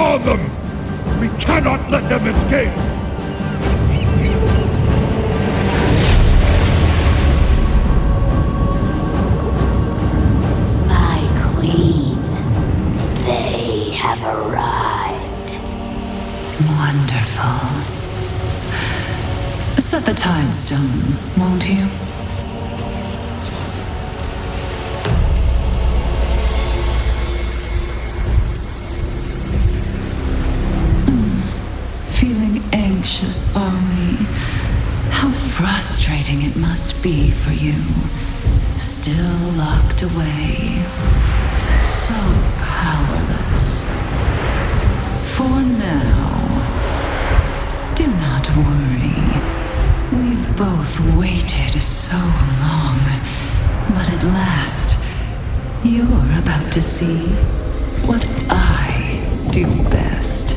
on them! We cannot let them escape! My queen, they have arrived. Wonderful. Set the tide stone, won't you? Feeling anxious, are we? How frustrating it must be for you. Still locked away. So powerless. For now, do not worry. We've both waited so long, but at last, you're about to see what I do best.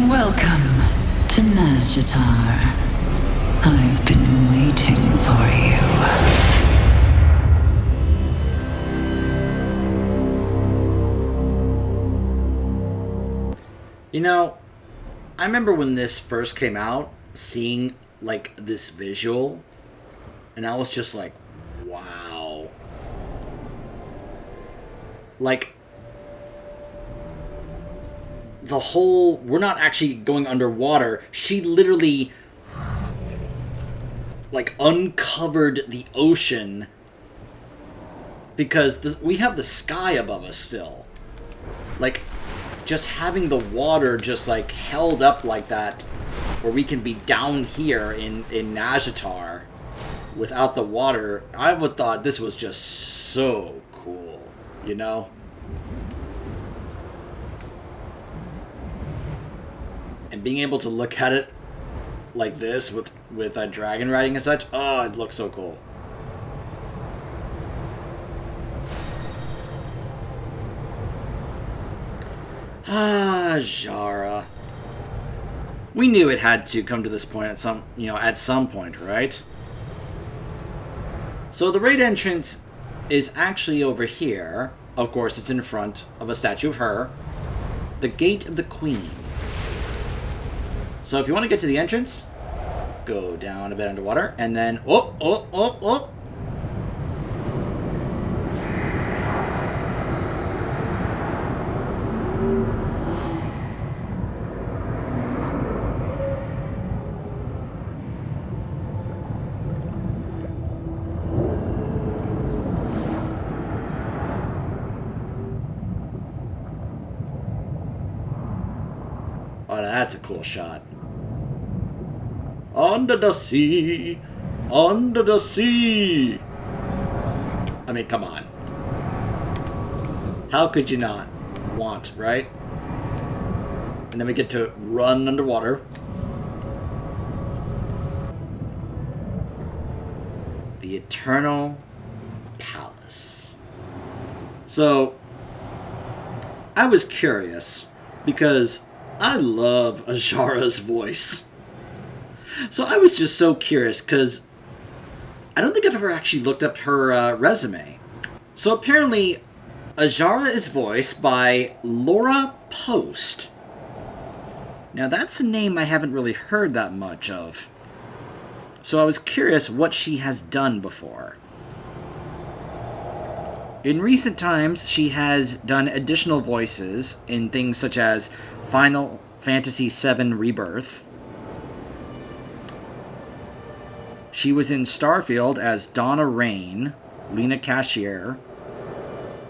Welcome to Azshara. I've been waiting for you. You know, I remember when this first came out, seeing like this visual, and I was just like, wow. Like, the whole, we're not actually going underwater. She literally, like, uncovered the ocean because we have the sky above us still. Like, just having the water just, like, held up like that, where we can be down here in Azshara without the water, I would thought this was just so cool, you know? And being able to look at it like this with a dragon riding and such, oh, it looks so cool. Azshara. We knew it had to come to this point at some point, right? So the raid entrance is actually over here. Of course, it's in front of a statue of her. The Gate of the Queen. So if you want to get to the entrance, go down a bit underwater, and then, oh. Oh, that's a cool shot. Under the sea, under the sea. I mean, come on. How could you not want, right? And then we get to run underwater. The Eternal Palace. So, I was curious because I love Azshara's voice. So I was just so curious because I don't think I've ever actually looked up her resume. So apparently, Azshara is voiced by Laura Post. Now that's a name I haven't really heard that much of. So I was curious what she has done before. In recent times, she has done additional voices in things such as Final Fantasy VII Rebirth. She was in Starfield as Donna Rain, Lena Cashier,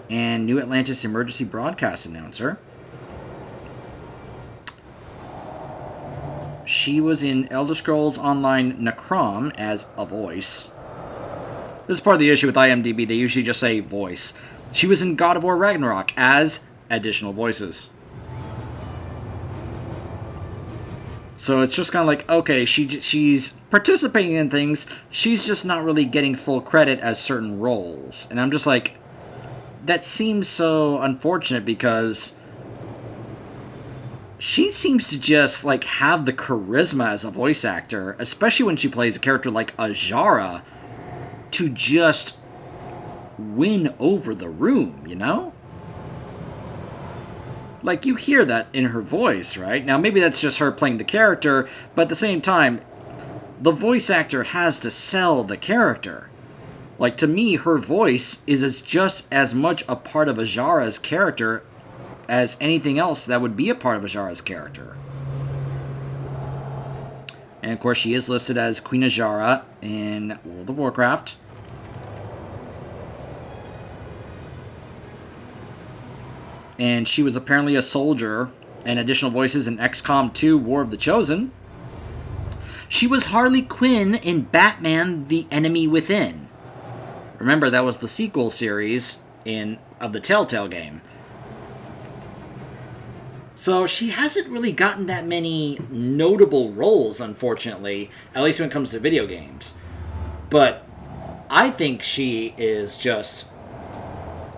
and New Atlantis Emergency Broadcast Announcer. She was in Elder Scrolls Online Necrom as a voice. This is part of the issue with IMDb. They usually just say voice. She was in God of War Ragnarok as additional voices. So it's just kind of like, okay, she's participating in things. She's just not really getting full credit as certain roles. And I'm just like, that seems so unfortunate because she seems to just like have the charisma as a voice actor, especially when she plays a character like Azshara, to just win over the room, you know? Like, you hear that in her voice, right? Now, maybe that's just her playing the character, but at the same time, the voice actor has to sell the character. Like, to me, her voice is just as much a part of Azshara's character as anything else that would be a part of Azshara's character. And, of course, she is listed as Queen Azshara in World of Warcraft. And she was apparently a soldier and additional voices in XCOM 2 War of the Chosen. She was Harley Quinn in Batman The Enemy Within. Remember, that was the sequel series of the Telltale game. So she hasn't really gotten that many notable roles, unfortunately, at least when it comes to video games. But I think she is just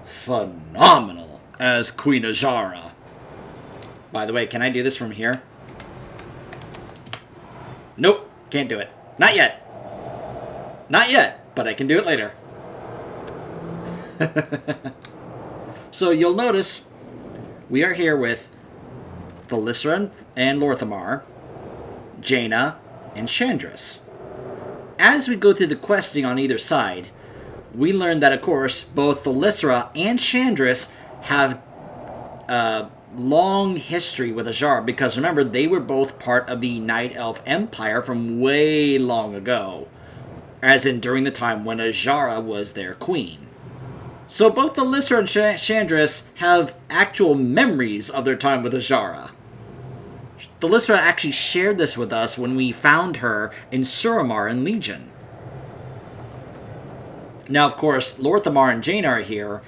phenomenal as Queen Azshara. By the way, can I do this from here? Nope, can't do it. Not yet. Not yet, but I can do it later. So you'll notice we are here with Thalyssra and Lor'themar, Jaina, and Chandris. As we go through the questing on either side, we learn that, of course, both Thalyssra and Chandris have a long history with Azshara, because remember, they were both part of the Night Elf Empire from way long ago, as in during the time when Azshara was their queen. So both Thalyssra and Chandris have actual memories of their time with Azshara. Thalyssra actually shared this with us when we found her in Suramar in Legion. Now, of course, Lor'themar and Jaina are here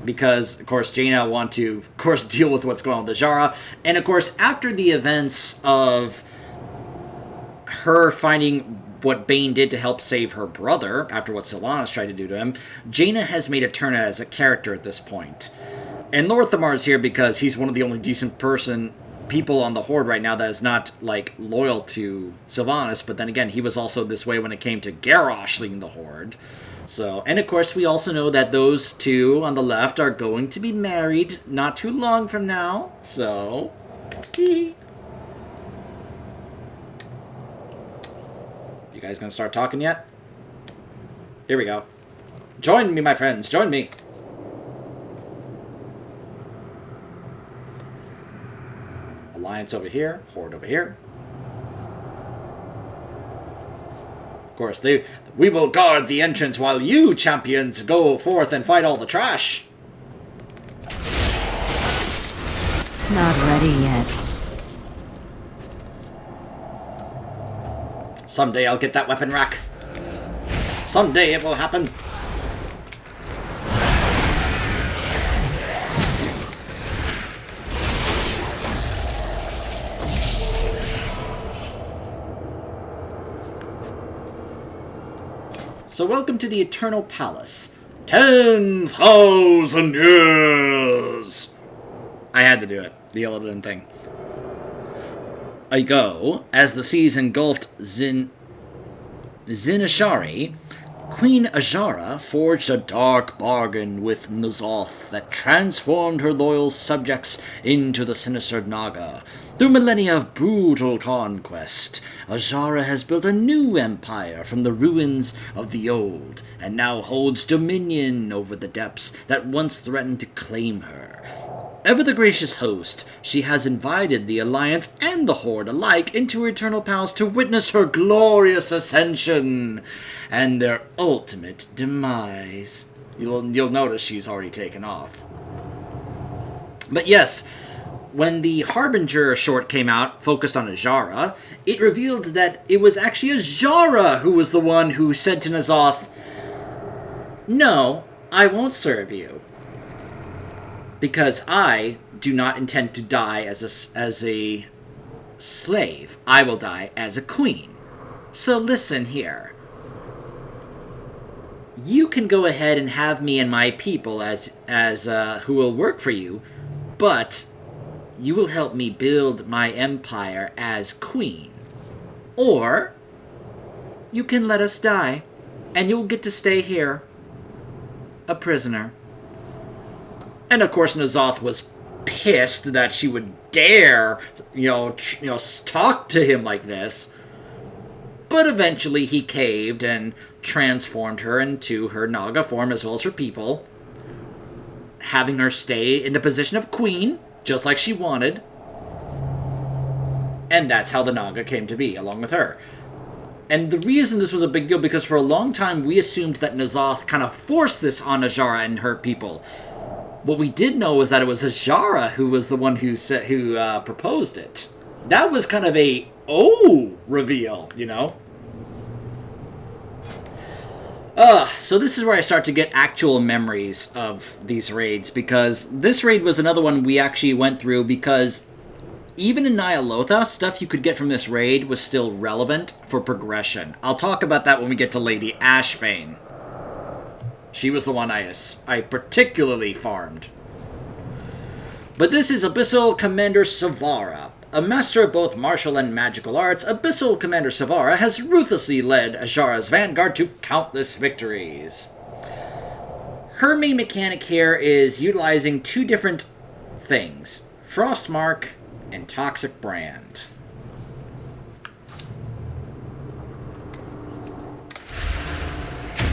because, of course, Jaina want to, of course, deal with what's going on with Azshara. And, of course, after the events of her finding what Bane did to help save her brother, after what Sylvanas tried to do to him, Jaina has made a turn as a character at this point. And Lor'themar is here because he's one of the only decent people on the Horde right now that is not, like, loyal to Sylvanas, but then again, he was also this way when it came to Garrosh leading the Horde. So, and of course, we also know that those two on the left are going to be married not too long from now, so... You guys gonna start talking yet? Here we go. Join me, my friends, join me! Alliance over here, Horde over here. Of course, we will guard the entrance while you, champions, go forth and fight all the trash. Not ready yet. Someday I'll get that weapon rack. Someday it will happen. So welcome to the Eternal Palace. 10,000 years! I had to do it. The Illidan thing. Ago, as the seas engulfed Zinashari, Queen Azshara forged a dark bargain with N'Zoth that transformed her loyal subjects into the sinister Naga. Through millennia of brutal conquest, Azshara has built a new empire from the ruins of the old, and now holds dominion over the depths that once threatened to claim her. Ever the gracious host, she has invited the Alliance and the Horde alike into her eternal palace to witness her glorious ascension and their ultimate demise. You'll notice she's already taken off. But yes, when the Harbinger short came out, focused on Azshara, it revealed that it was actually Azshara who was the one who said to N'Zoth, "No, I won't serve you. Because I do not intend to die as a slave. I will die as a queen. So listen here. You can go ahead and have me and my people as who will work for you, but you will help me build my empire as queen. Or you can let us die, and you'll get to stay here, a prisoner." And of course, N'Zoth was pissed that she would dare, talk to him like this. But eventually he caved and transformed her into her Naga form as well as her people, having her stay in the position of queen, just like she wanted. And that's how the Naga came to be, along with her. And the reason this was a big deal, because for a long time we assumed that N'Zoth kind of forced this on Azshara and her people. What we did know was that it was Azshara who was the one who proposed it. That was kind of a reveal, So this is where I start to get actual memories of these raids, because this raid was another one we actually went through, because even in Ny'alotha, stuff you could get from this raid was still relevant for progression. I'll talk about that when we get to Lady Ashvane. She was the one I particularly farmed. But this is Abyssal Commander Sivara. A master of both martial and magical arts, Abyssal Commander Sivara has ruthlessly led Azshara's vanguard to countless victories. Her main mechanic here is utilizing two different things: Frostmark and Toxic Brand.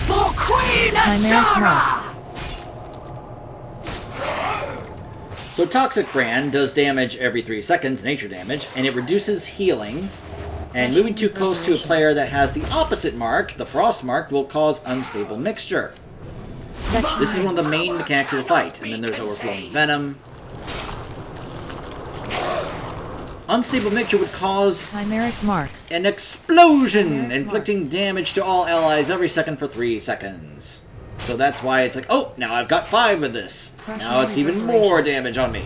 For Queen Azshara! So Toxic Brand does damage every 3 seconds, nature damage, and it reduces healing. And moving too close to a player that has the opposite mark, the Frost mark, will cause unstable mixture. This is one of the main mechanics of the fight. And then there's Overflowing Venom. Unstable mixture would cause Chimeric marks. an explosion, inflicting damage to all allies every second for 3 seconds. So that's why it's like, oh, now I've got 5 of this. Now it's even more damage on me.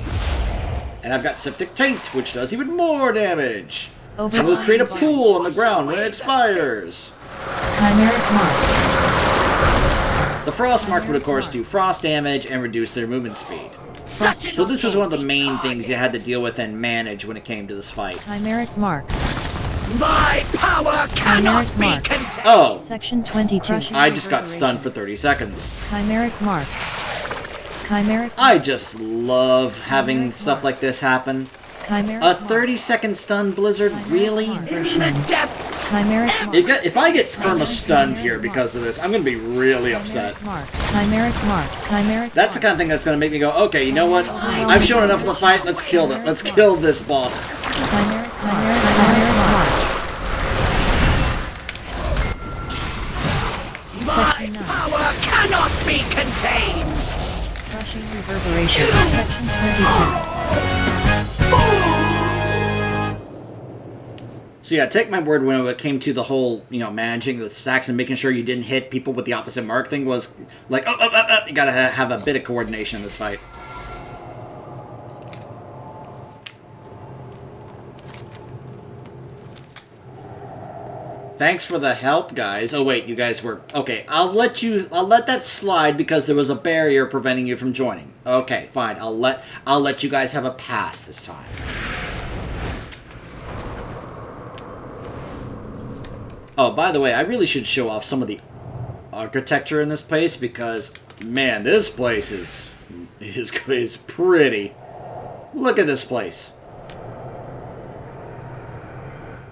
And I've got Septic Taint, which does even more damage. And we'll create a pool on the ground when it expires. Chimeric marks. The Frost Mark would, of course, do frost damage and reduce their movement speed. So this was one of the main things you had to deal with and manage when it came to this fight. Chimeric marks. My power cannot be marks. contained! Oh, Section 22. I just got stunned for 30 seconds. Chimeric marks. Chimeric I just love having stuff like this happen. Chimeric A 30-second stun blizzard, really? In the depths! Chimeric If I get perma-stunned here because of this, I'm going to be really upset. marks. Chimeric marks. Chimeric That's the kind of thing that's going to make me go, okay, you know what? I've shown enough of the fight, let's kill it. Let's kill this boss. Chimeric marks. My power cannot be contained! Crushing reverberation. Section 22. So yeah, take my word, when it came to the whole, managing the stacks and making sure you didn't hit people with the opposite mark thing was like, you gotta have a bit of coordination in this fight. Thanks for the help, guys. Oh wait, you guys were... Okay, I'll let that slide because there was a barrier preventing you from joining. Okay, fine. I'll let you guys have a pass this time. Oh, by the way, I really should show off some of the architecture in this place because, man, this place is pretty. Look at this place.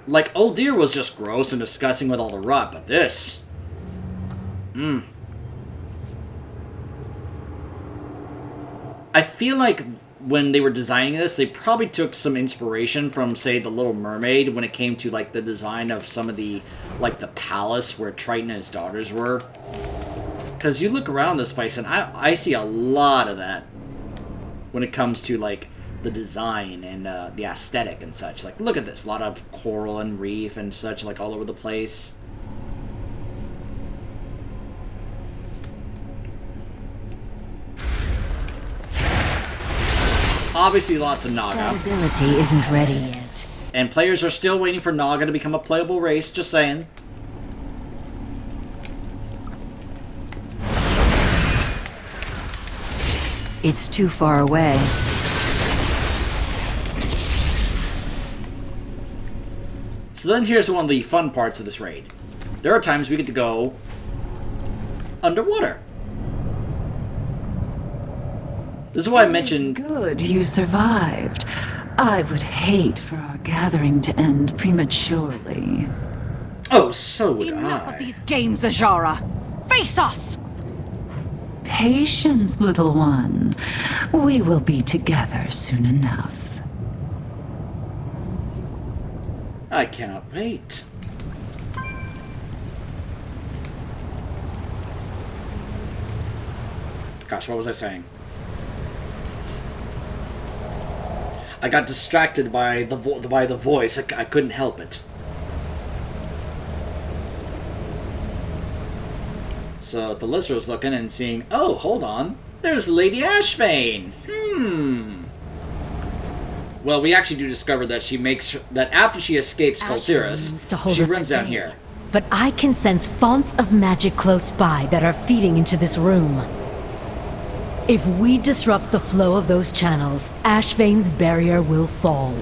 Like, Uldir was just gross and disgusting with all the rot, but this... I feel like when they were designing this, they probably took some inspiration from, say, The Little Mermaid when it came to, like, the design of some of the, like, the palace where Triton and his daughters were. Because you look around this place, and I see a lot of that when it comes to, like, the design and the aesthetic and such. Like, look at this. A lot of coral and reef and such, like, all over the place. Obviously, lots of Naga. That ability isn't ready yet. And players are still waiting for Naga to become a playable race, just saying. It's too far away. So then here's one of the fun parts of this raid. There are times we get to go underwater. This is why I mentioned... Good, you survived. I would hate for our gathering to end prematurely. Oh, so would Enough I. of these games, Azshara! Face us! Patience, little one. We will be together soon enough. I cannot wait. Gosh, what was I saying? I got distracted by the voice. I couldn't help it. So the listener's looking and seeing, oh, hold on, there's Lady Ashvane. Well, we actually do discover that she makes that after she escapes Kultiris, she runs down here. But I can sense fonts of magic close by that are feeding into this room. If we disrupt the flow of those channels, Ashvane's barrier will fall.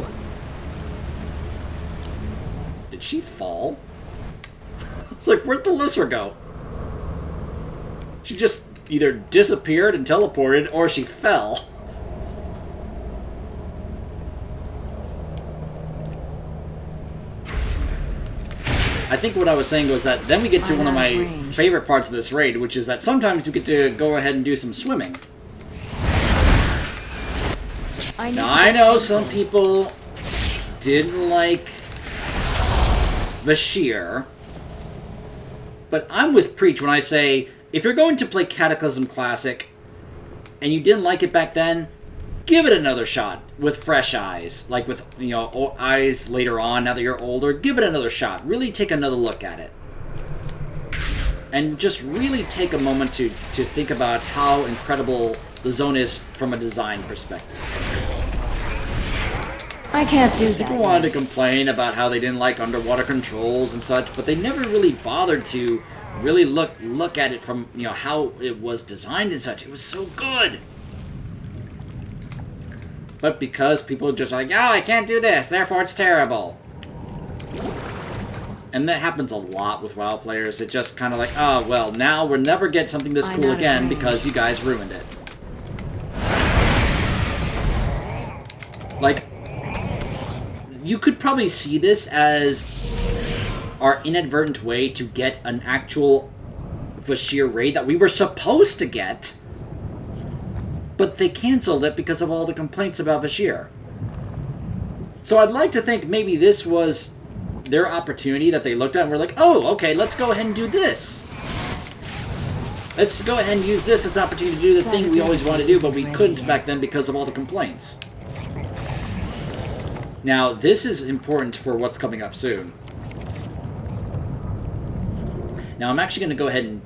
Did she fall? It's like, where'd the listener go? She just either disappeared and teleported, or she fell. I think what I was saying was that then we get to one of my favorite parts of this raid, which is that sometimes we get to go ahead and do some swimming. Now, I know some people didn't like Vashir, but I'm with Preach when I say, if you're going to play Cataclysm Classic, and you didn't like it back then, give it another shot with fresh eyes. Like with, you know, eyes later on, now that you're older, give it another shot. Really take another look at it. And just really take a moment to think about how incredible the zone is from a design perspective. I can't do that. People wanted to complain about how they didn't like underwater controls and such, but they never really bothered to really look at it from, you know, how it was designed and such. It was so good. But because people are just like, oh, I can't do this, therefore it's terrible. And that happens a lot with WoW players. It just kind of like, oh, well, now we'll never get something this cool again because you guys ruined it. Like, you could probably see this as our inadvertent way to get an actual Vashir raid that we were supposed to get, but they canceled it because of all the complaints about Vashir. So I'd like to think maybe this was their opportunity that they looked at and were like, oh, okay, let's go ahead and do this. Let's go ahead and use this as an opportunity to do the thing we always wanted to do, but we couldn't back then because of all the complaints. Now, this is important for what's coming up soon. Now, I'm actually going to go ahead and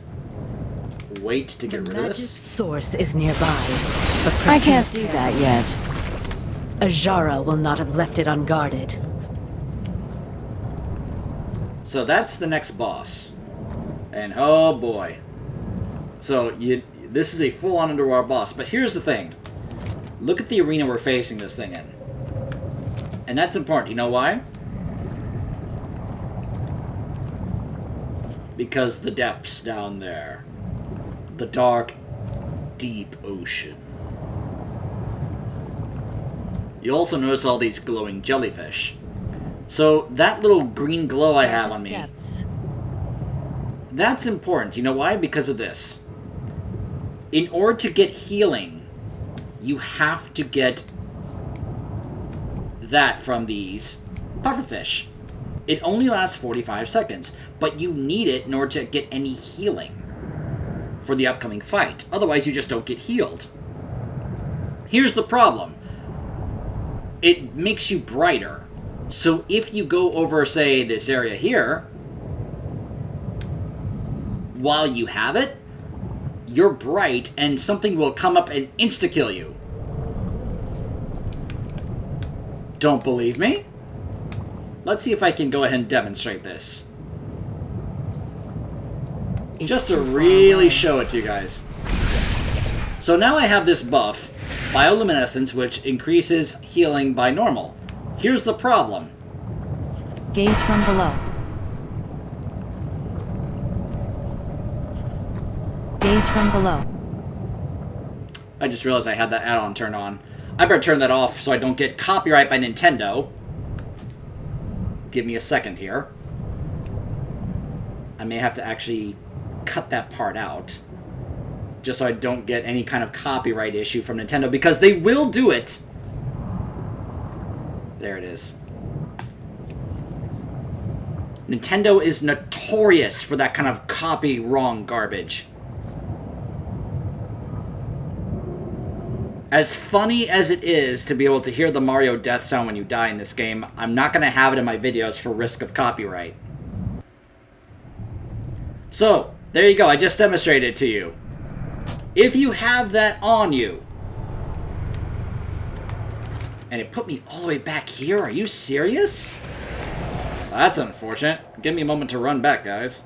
wait to get rid of Magic this. source is nearby, but I can't do that yet. Azshara will not have left it unguarded. So that's the next boss. And oh boy. So this is a full-on underwater boss. But here's the thing. Look at the arena we're facing this thing in. And that's important. You know why? Because the depths down there. The dark, deep ocean. You also notice all these glowing jellyfish. So that little green glow I have on me, that's important. You know why? Because of this. In order to get healing, you have to get that from these pufferfish. It only lasts 45 seconds, but you need it in order to get any healing for the upcoming fight. Otherwise, you just don't get healed. Here's the problem. it makes you brighter. So if you go over, say, this area here, while you have it, you're bright, and something will come up and insta-kill you. Don't believe me? Let's see if I can go ahead and demonstrate this. Just to really show it to you guys. So now I have this buff, Bioluminescence, which increases healing by normal. Here's the problem. Gaze from below. Gaze from below. I just realized I had that add-on turned on. I better turn that off so I don't get copyright by Nintendo. Give me a second here. I may have to actually cut that part out, just so I don't get any kind of copyright issue from Nintendo, because they will do it. There it is. Nintendo is notorious for that kind of copy wrong garbage. As funny as it is to be able to hear the Mario death sound when you die in this game, I'm not going to have it in my videos for risk of copyright. So, there you go. I just demonstrated it to you. If you have that on you, and it put me all the way back here, are you serious? Well, that's unfortunate. Give me a moment to run back, guys.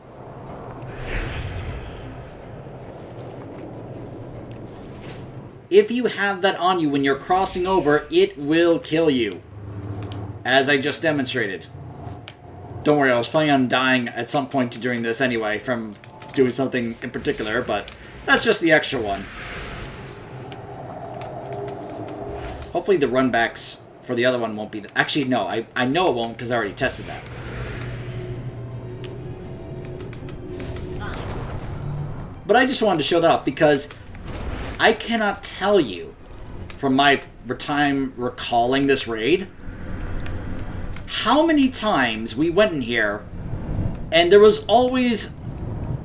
If you have that on you when you're crossing over, it will kill you. As I just demonstrated. Don't worry, I was planning on dying at some point during this anyway from doing something in particular, but that's just the extra one. Hopefully the runbacks for the other one won't be... Actually, no, I know it won't because I already tested that. But I just wanted to show that off because I cannot tell you from my time recalling this raid how many times we went in here and there was always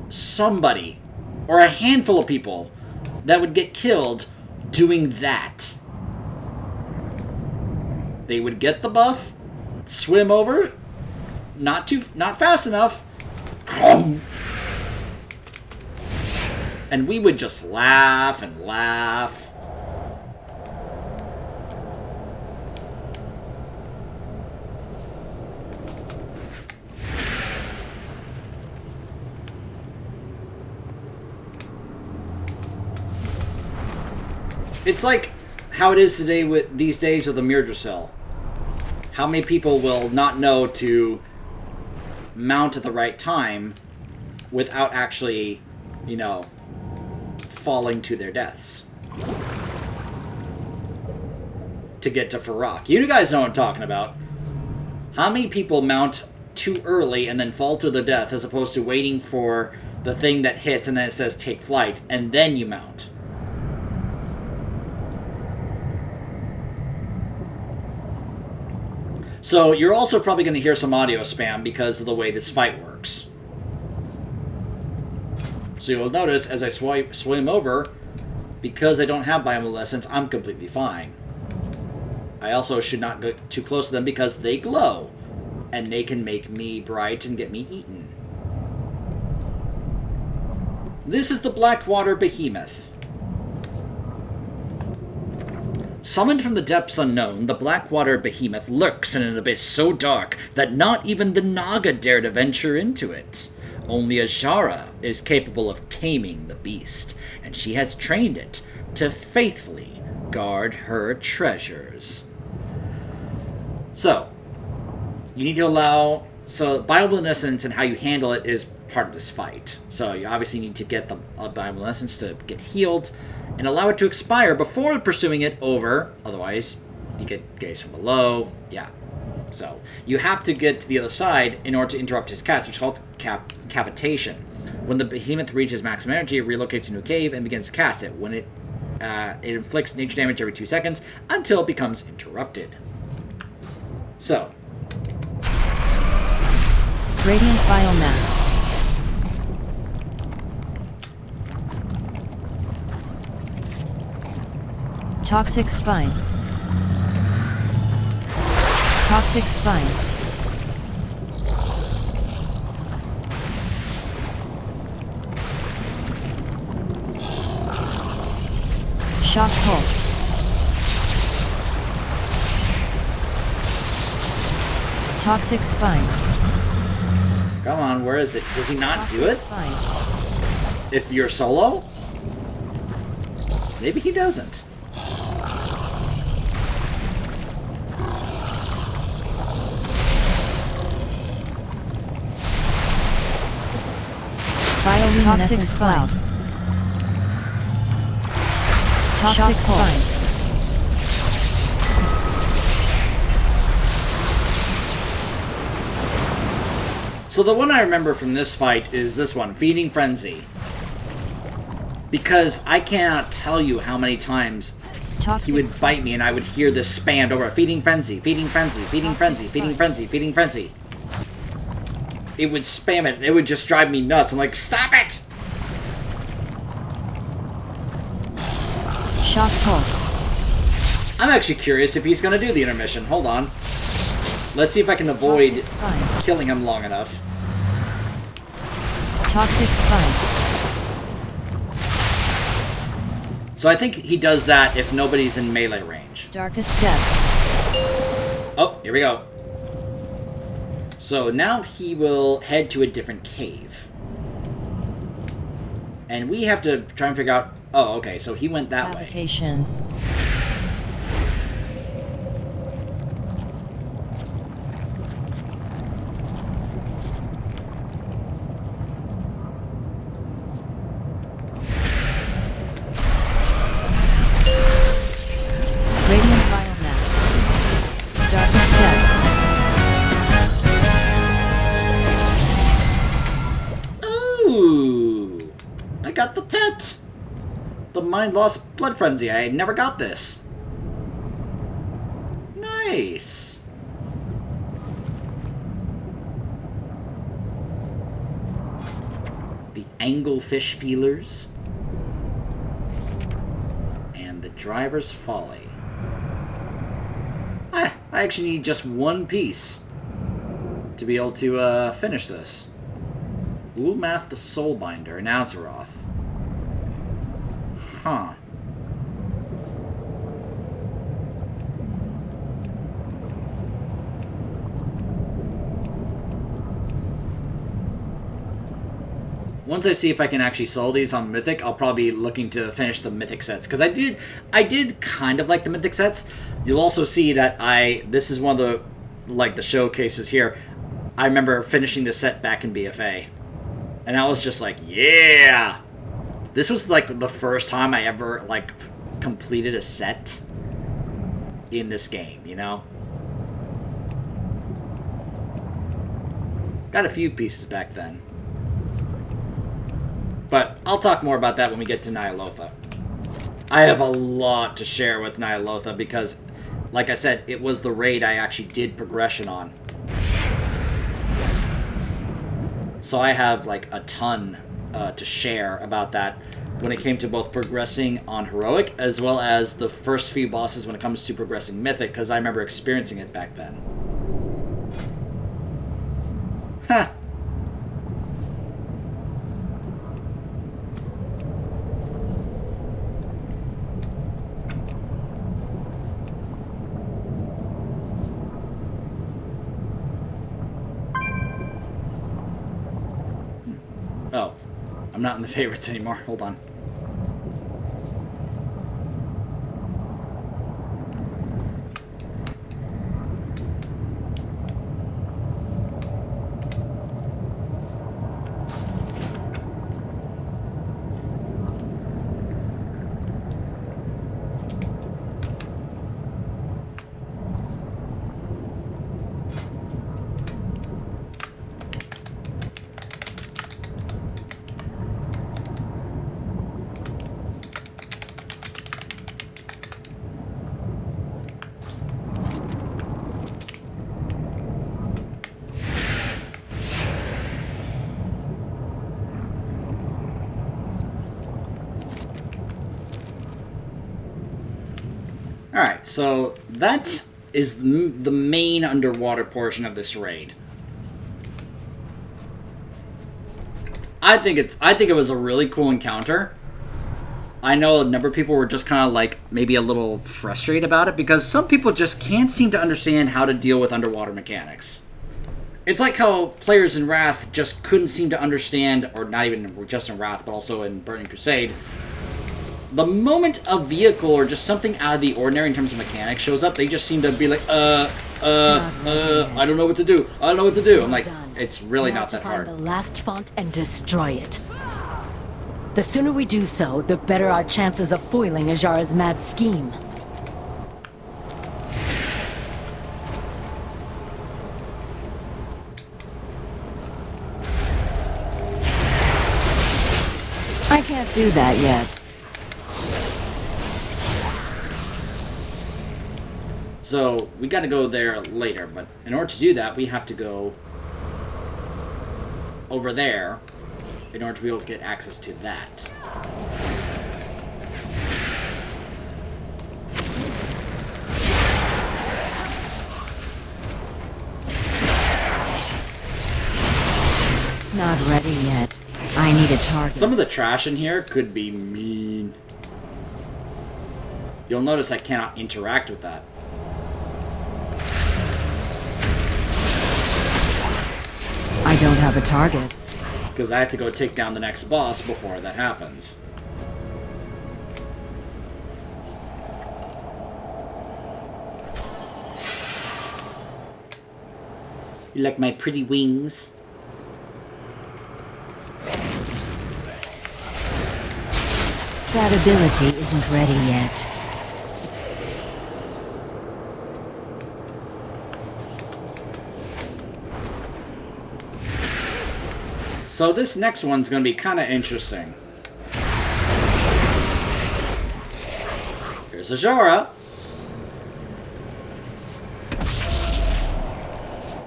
somebody or a handful of people that would get killed doing that. They would get the buff, swim over, not fast enough, and we would just laugh and laugh. It's like how it is today with these days with the Myrdracell. How many people will not know to mount at the right time without actually, you know, falling to their deaths to get to Farak. You guys know what I'm talking about. How many people mount too early and then fall to the death as opposed to waiting for the thing that hits and then it says take flight and then you mount? So you're also probably going to hear some audio spam because of the way this fight works. So you'll notice as I swim over, because I don't have bioluminescence, I'm completely fine. I also should not go too close to them because they glow. And they can make me bright and get me eaten. This is the Blackwater Behemoth. Summoned from the depths unknown, the Blackwater Behemoth lurks in an abyss so dark that not even the Naga dare to venture into it. Only Azshara is capable of taming the beast, and she has trained it to faithfully guard her treasures. So, you need to allow... So, bioluminescence and how you handle it is part of this fight. So, you obviously need to get the bioluminescence to get healed, and allow it to expire before pursuing it over. Otherwise, you get gaze from below. Yeah. So, you have to get to the other side in order to interrupt his cast, which is called cavitation. When the behemoth reaches maximum energy, it relocates into a cave and begins to cast it. When it inflicts nature damage every 2 seconds until it becomes interrupted. So. Radiant biomass. Toxic spine. Toxic Spine. Shock Pulse. Toxic Spine. Come on, where is it? Does he not do it? Spine. If you're solo? Maybe he doesn't. Bioluminescent Cloud. Toxic Spine. So the one I remember from this fight is this one, Feeding Frenzy. Because I cannot tell you how many times he would bite me and I would hear this spammed over. Feeding Frenzy, Feeding Frenzy, Feeding Frenzy, Feeding Frenzy, Feeding Frenzy. It would spam it and it would just drive me nuts. I'm like, stop it! Shock Pulse. I'm actually curious if he's going to do the intermission. Hold on. Let's see if I can avoid killing him long enough. Toxic Spine. So I think he does that if nobody's in melee range. Darkest Depths. Oh, here we go. So now he will head to a different cave. And we have to try and figure out... Oh, okay, so he went that way. Habitation. Radiant Biomass. Darkest Depths. Ooh! I got the pet! The Mind Lost Blood Frenzy. I never got this. Nice! The Anglefish Feelers. And the Driver's Folly. I actually need just one piece to be able to finish this. Ulmath the Soulbinder in Azeroth. Huh. Once I see if I can actually sell these on Mythic, I'll probably be looking to finish the Mythic sets. Because I did kind of like the Mythic sets. You'll also see that this is one of the, like, the showcases here. I remember finishing the set back in BFA. And I was just like, yeah! This was, like, the first time I ever, like, completed a set in this game, you know? Got a few pieces back then. But I'll talk more about that when we get to Ny'alotha. I have a lot to share with Ny'alotha because, like I said, it was the raid I actually did progression on. So I have, like, a ton to share about that when it came to both progressing on Heroic as well as the first few bosses when it comes to progressing Mythic, because I remember experiencing it back then. Huh. Oh, I'm not in the favorites anymore. Hold on. Alright, so that is the main underwater portion of this raid. I think it was a really cool encounter. I know a number of people were just kind of like maybe a little frustrated about it because some people just can't seem to understand how to deal with underwater mechanics. It's like how players in Wrath just couldn't seem to understand, or not even just in Wrath, but also in Burning Crusade. The moment a vehicle or just something out of the ordinary in terms of mechanics shows up, they just seem to be like, I don't know what to do. I don't know what to do. I'm like, it's really not that hard. Find the last font and destroy it. The sooner we do so, the better our chances of foiling Azshara's mad scheme. I can't do that yet. So, we gotta go there later, but in order to do that, we have to go over there in order to be able to get access to that. Not ready yet. I need a target. Some of the trash in here could be mean. You'll notice I cannot interact with that. I don't have a target. Because I have to go take down the next boss before that happens. You like my pretty wings? That ability isn't ready yet. So this next one's going to be kind of interesting. Here's Azshara.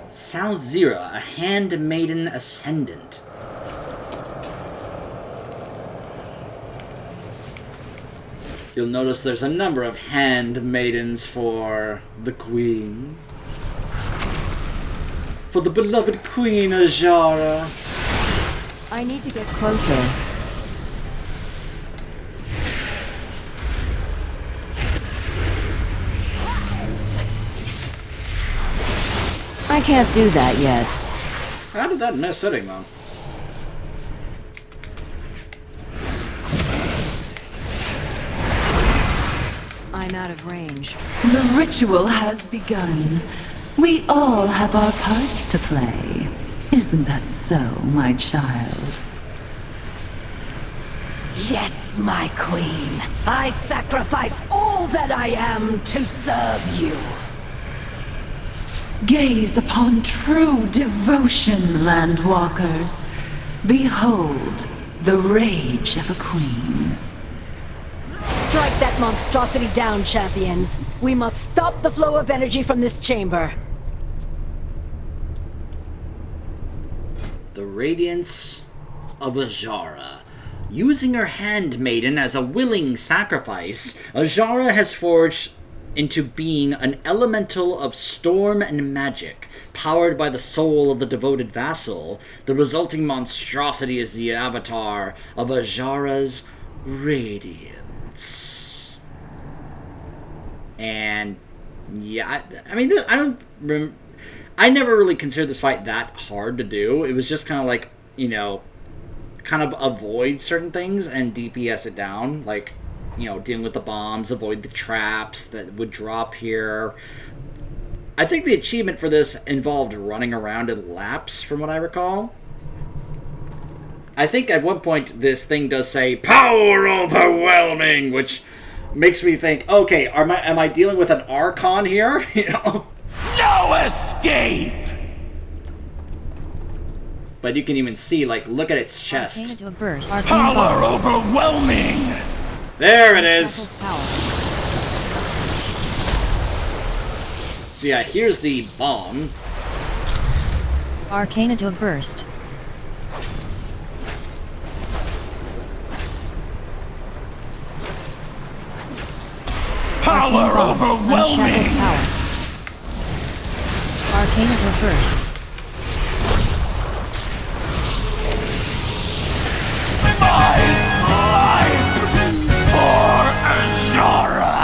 Sivara, a handmaiden ascendant. You'll notice there's a number of handmaidens for the queen. For the beloved Queen Azshara. I need to get closer. I can't do that yet. How did that miss hitting though? I'm out of range. The ritual has begun. We all have our parts to play. Isn't that so, my child? Yes, my queen. I sacrifice all that I am to serve you. Gaze upon true devotion, landwalkers. Behold the rage of a queen. Strike that monstrosity down, champions. We must stop the flow of energy from this chamber. The Radiance of Azshara. Using her handmaiden as a willing sacrifice, Azshara has forged into being an elemental of storm and magic. Powered by the soul of the devoted vassal, the resulting monstrosity is the avatar of Azshara's Radiance. And yeah, I mean, I don't remember. I never really considered this fight that hard to do. It was just kind of like, you know, kind of avoid certain things and DPS it down. Like, you know, dealing with the bombs, avoid the traps that would drop here. I think the achievement for this involved running around in laps, from what I recall. I think at one point this thing does say, "Power overwhelming," which makes me think, okay, am I dealing with an Archon here? You know? No escape! But you can even see, like, look at its chest. Arcane into a burst. Power overwhelming! There it is! Power. So yeah, here's the bomb. Arcane into a burst. Power Arcane bomb. Unshattered overwhelming! power. Paint of her first. My life for Azshara!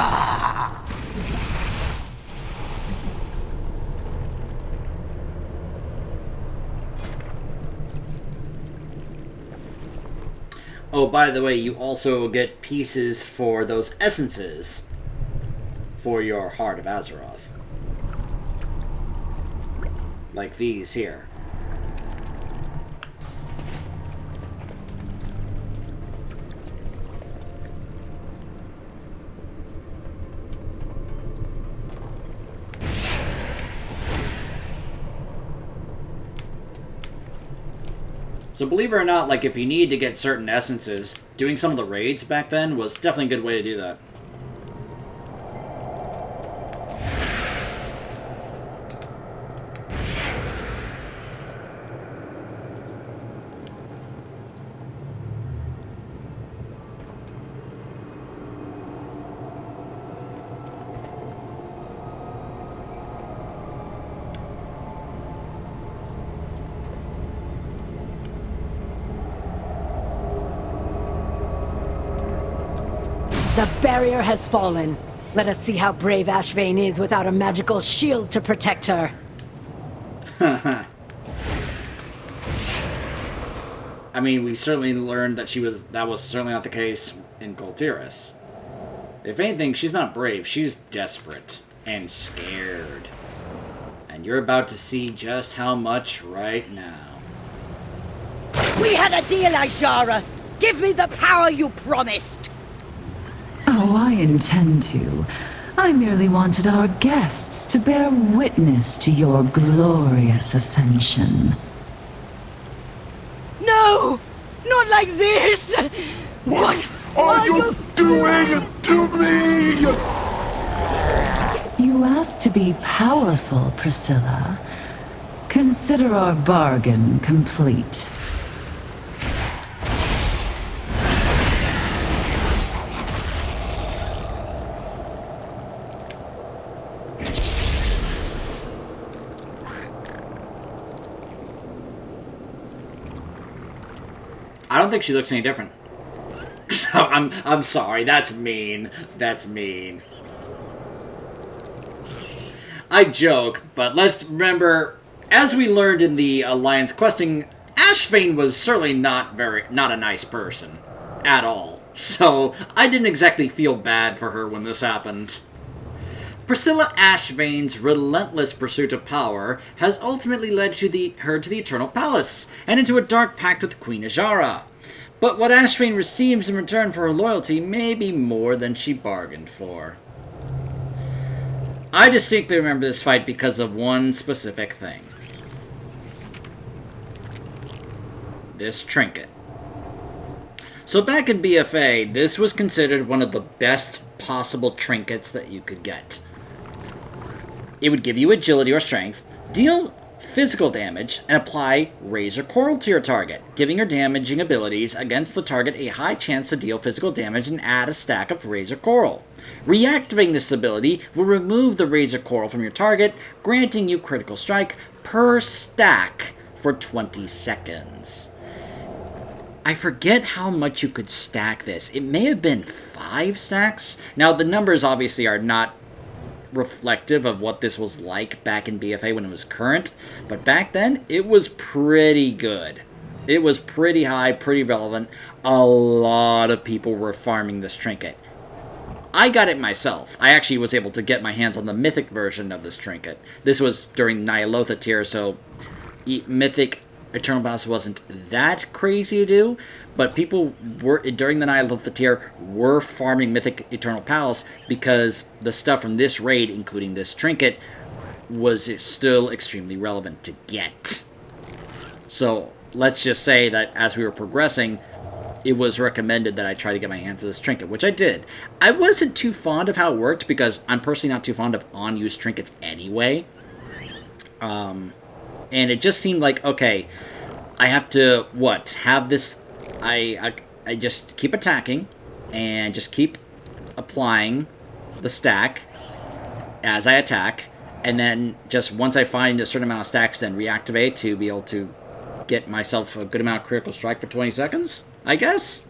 Oh, by the way, you also get pieces for those essences for your Heart of Azeroth. Like these here. So believe it or not, like if you need to get certain essences, doing some of the raids back then was definitely a good way to do that. The barrier has fallen. Let us see how brave Ashvane is without a magical shield to protect her. I mean, we certainly learned that that was certainly not the case in Goltiris. If anything, she's not brave, she's desperate and scared. And you're about to see just how much right now. We had a deal, Azshara! Give me the power you promised! Oh, I intend to. I merely wanted our guests to bear witness to your glorious ascension. No! Not like this! What are you doing to me? You asked to be powerful, Priscilla. Consider our bargain complete. I don't think she looks any different. I'm sorry, that's mean. That's mean. I joke, but let's remember, as we learned in the Alliance questing, Ashvane was certainly not a nice person. At all. So, I didn't exactly feel bad for her when this happened. Priscilla Ashvane's relentless pursuit of power has ultimately led her to the Eternal Palace, and into a dark pact with Queen Azshara. But what Ashvane receives in return for her loyalty may be more than she bargained for. I distinctly remember this fight because of one specific thing. This trinket. So back in BFA, this was considered one of the best possible trinkets that you could get. It would give you agility or strength, deal physical damage, and apply Razor Coral to your target, giving your damaging abilities against the target a high chance to deal physical damage and add a stack of Razor Coral. Reactivating this ability will remove the Razor Coral from your target, granting you critical strike per stack for 20 seconds. I forget how much you could stack this. It may have been 5 stacks. Now, the numbers obviously are not reflective of what this was like back in BFA when it was current, but back then, it was pretty good. It was pretty high, pretty relevant. A lot of people were farming this trinket. I got it myself. I actually was able to get my hands on the Mythic version of this trinket. This was during Nyalotha tier, so Mythic Eternal Palace wasn't that crazy to do, but people were, during the Nyalotha tier, were farming Mythic Eternal Palace because the stuff from this raid, including this trinket, was still extremely relevant to get. So, let's just say that as we were progressing, it was recommended that I try to get my hands on this trinket, which I did. I wasn't too fond of how it worked because I'm personally not too fond of on-use trinkets anyway. And it just seemed like, okay, I have to, have this, I just keep attacking, and just keep applying the stack as I attack, and then just once I find a certain amount of stacks, then reactivate to be able to get myself a good amount of critical strike for 20 seconds, I guess?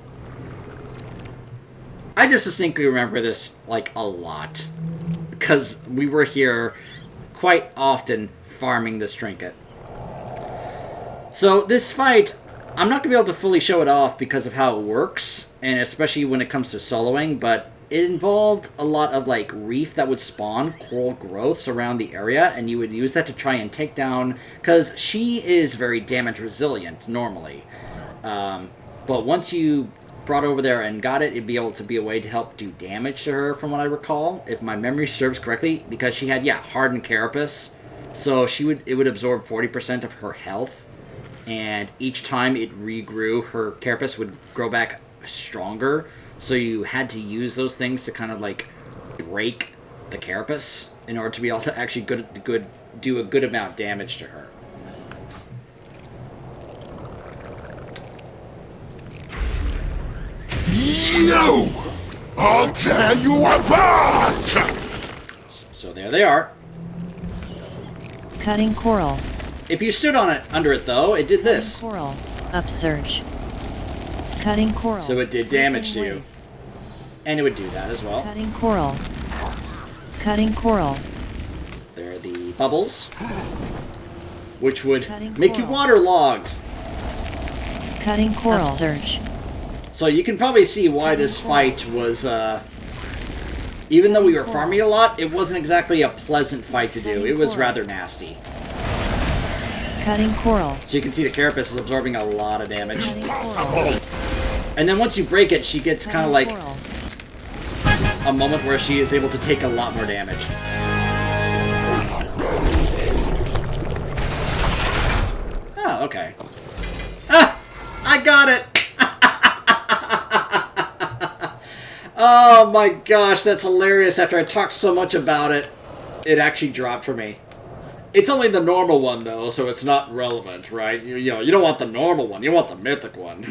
I just distinctly remember this, like, a lot. Because we were here quite often farming this trinket. So, this fight, I'm not going to be able to fully show it off because of how it works, and especially when it comes to soloing, but it involved a lot of, like, reef that would spawn coral growths around the area, and you would use that to try and take down, because she is very damage resilient, normally. But once you brought over there and got it, it'd be able to be a way to help do damage to her, from what I recall, if my memory serves correctly, because she had, hardened carapace, so it would absorb 40% of her health, and each time it regrew, her carapace would grow back stronger, so you had to use those things to kind of, like, break the carapace in order to be able to actually do a good amount of damage to her. You! I'll tear you apart! So there they are. Cutting coral. If you stood on it under it, though, it did this. Cutting coral. Upsurge. Cutting coral. So it did damage to you. And it would do that as well. Cutting coral. Cutting coral. There are the bubbles, which would Cutting make you coral. waterlogged. Cutting coral. Upsurge. So you can probably see why this fight was, even though we were farming a lot, it wasn't exactly a pleasant fight to do. It was rather nasty. Cutting coral. So you can see the carapace is absorbing a lot of damage. Cutting coral. And then once you break it, she gets kind of like Coral. a moment where she is able to take a lot more damage. Oh, okay. Ah! I got it! Oh my gosh, that's hilarious. After I talked so much about it, it actually dropped for me. It's only the normal one, though, so it's not relevant, right? You don't want the normal one. You want the mythic one.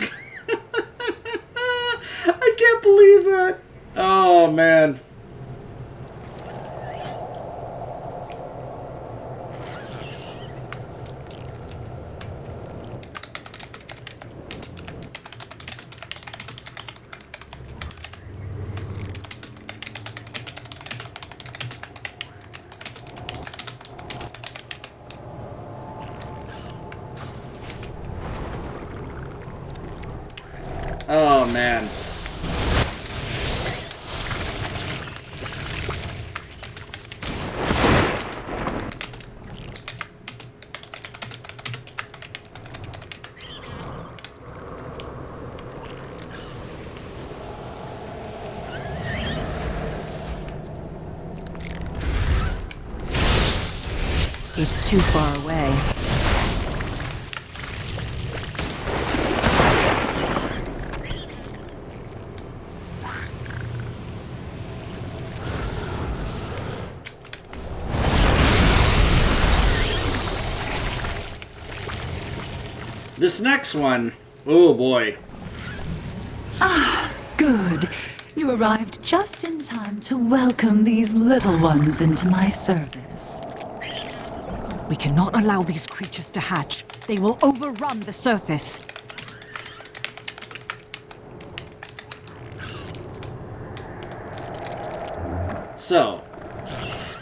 I can't believe that. Oh, man. Oh, man. It's too far away. This next one, oh boy. Ah, good. You arrived just in time to welcome these little ones into my service. We cannot allow these creatures to hatch. They will overrun the surface. So,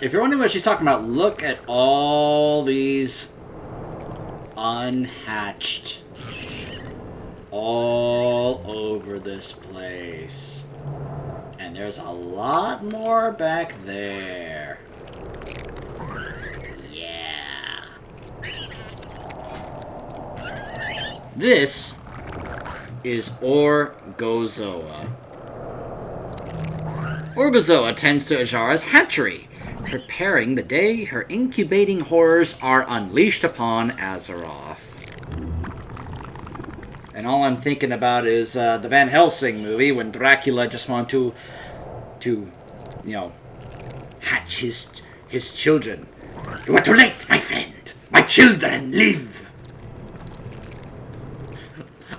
if you're wondering what she's talking about, look at all these unhatched all over this place. And there's a lot more back there. Yeah. This is Orgozoa. Orgozoa tends to Azshara's hatchery, preparing the day her incubating horrors are unleashed upon Azeroth. And all I'm thinking about is the Van Helsing movie when Dracula just wanted to hatch his children. You are too late, my friend. My children live.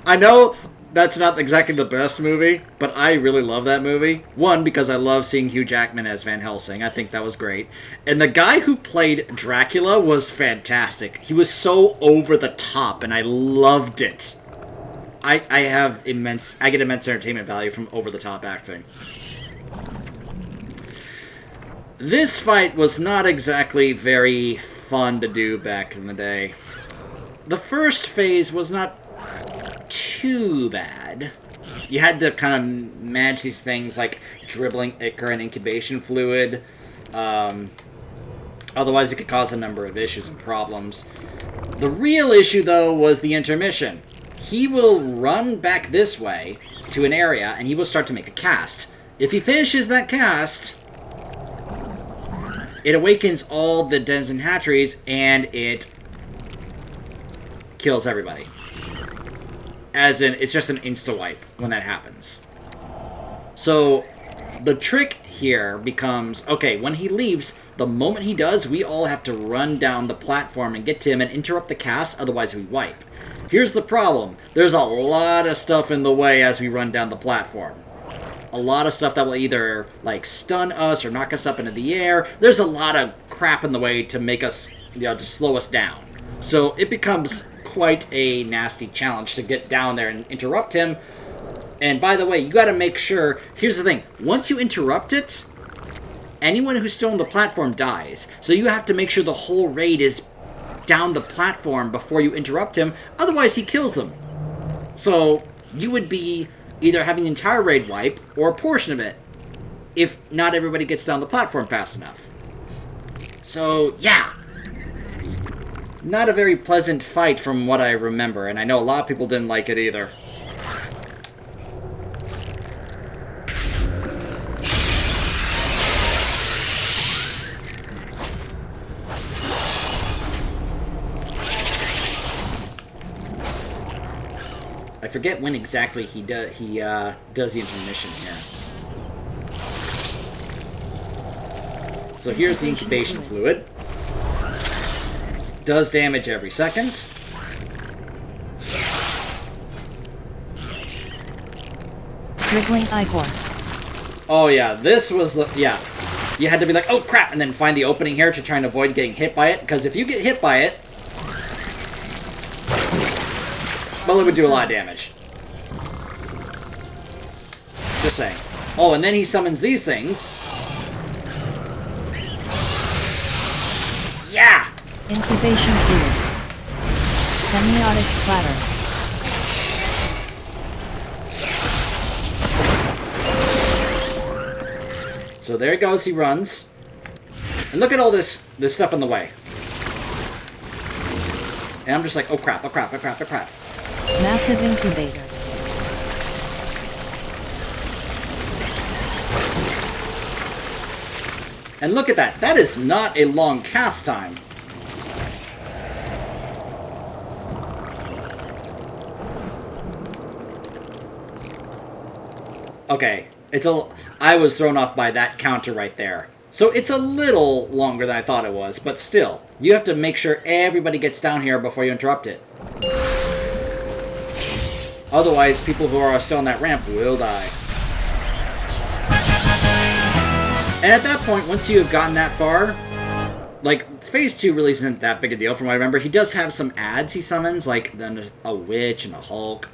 I know that's not exactly the best movie, but I really love that movie. One, because I love seeing Hugh Jackman as Van Helsing. I think that was great. And the guy who played Dracula was fantastic. He was so over the top, and I loved it. I get immense entertainment value from over the top acting. This fight was not exactly very fun to do back in the day. The first phase was not too bad. You had to kind of manage these things like dribbling ichor and incubation fluid. Otherwise, it could cause a number of issues and problems. The real issue, though, was the intermission. He will run back this way to an area, and he will start to make a cast. If he finishes that cast, it awakens all the dens and hatcheries, and it kills everybody. As in, it's just an insta-wipe when that happens. So, the trick here becomes, okay, when he leaves, the moment he does, we all have to run down the platform and get to him and interrupt the cast, otherwise we wipe. Here's the problem. There's a lot of stuff in the way as we run down the platform. A lot of stuff that will either, like, stun us or knock us up into the air. There's a lot of crap in the way to make us, to slow us down. So, it becomes quite a nasty challenge to get down there and interrupt him. And by the way, you gotta make sure, here's the thing, once you interrupt it, anyone who's still on the platform dies. So you have to make sure the whole raid is down the platform before you interrupt him, otherwise he kills them. So you would be either having the entire raid wipe, or a portion of it, if not everybody gets down the platform fast enough. So, yeah. Not a very pleasant fight from what I remember, and I know a lot of people didn't like it either. I forget when exactly he does the intermission here. So here's the incubation fluid. Does damage every second. Dribbling ichor. Oh yeah, this was the... yeah. You had to be like, oh crap, and then find the opening here to try and avoid getting hit by it, because if you get hit by it, well, it would do a lot of damage. Just saying. Oh, and then he summons these things. Yeah! Incubation fluid. Semiotic splatter. So there he goes, he runs. And look at all this stuff in the way. And I'm just like, oh crap, oh crap, oh crap, oh crap. Massive incubator. And look at that. That is not a long cast time. Okay, I was thrown off by that counter right there. So it's a little longer than I thought it was, but still, you have to make sure everybody gets down here before you interrupt it. Otherwise, people who are still on that ramp will die. And at that point, once you have gotten that far, like, Phase 2 really isn't that big a deal from what I remember. He does have some ads he summons, like a witch and a Hulk.